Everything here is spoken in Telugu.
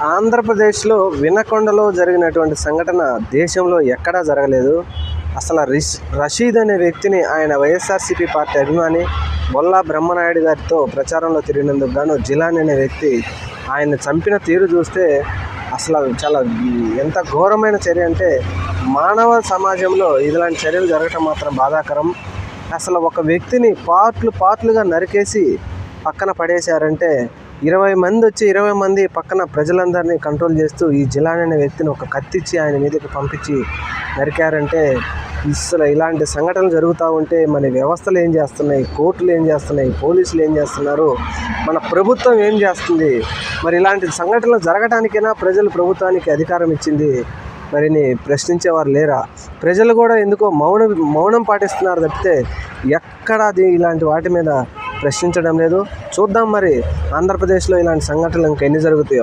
ఆంధ్రప్రదేశ్లో వినకొండలో జరిగినటువంటి సంఘటన దేశంలో ఎక్కడా జరగలేదు. అసలు రషీద్ అనే వ్యక్తిని ఆయన వైఎస్ఆర్సీపీ పార్టీ అభిమాని బొల్లా బ్రహ్మనాయుడు గారితో ప్రచారంలో తిరిగినందుకు గాను జిలానీ అనే వ్యక్తి ఆయన చంపిన తీరు చూస్తే అసలు చాలా ఎంత ఘోరమైన చర్య అంటే, మానవ సమాజంలో ఇలాంటి చర్యలు జరగటం మాత్రం బాధాకరం. అసలు ఒక వ్యక్తిని పార్ట్లుగా నరికేసి పక్కన పడేశారంటే 20 మంది వచ్చి 20 మంది పక్కన ప్రజలందరినీ కంట్రోల్ చేస్తూ ఈ జిలానీ అనే వ్యక్తిని ఒక కత్తిచ్చి ఆయన మీదకి పంపించి నరికారంటే, అసలు ఇలాంటి సంఘటనలు జరుగుతూ ఉంటే మన వ్యవస్థలు ఏం చేస్తున్నాయి, కోర్టులు ఏం చేస్తున్నాయి, పోలీసులు ఏం చేస్తున్నారు, మన ప్రభుత్వం ఏం చేస్తుంది? మరి ఇలాంటి సంఘటనలు జరగడానికైనా ప్రజలు ప్రభుత్వానికి అధికారం ఇచ్చింది, మరిని ప్రశ్నించేవారు లేరా? ప్రజలు కూడా ఎందుకో మౌనం పాటిస్తున్నారు తప్పితే ఎక్కడా ఇలాంటి వాటి మీద ప్రశ్నించడం లేదు. చూద్దాం మరి ఆంధ్రప్రదేశ్లో ఇలాంటి సంఘటనలు ఇంకెన్ని జరుగుతాయో.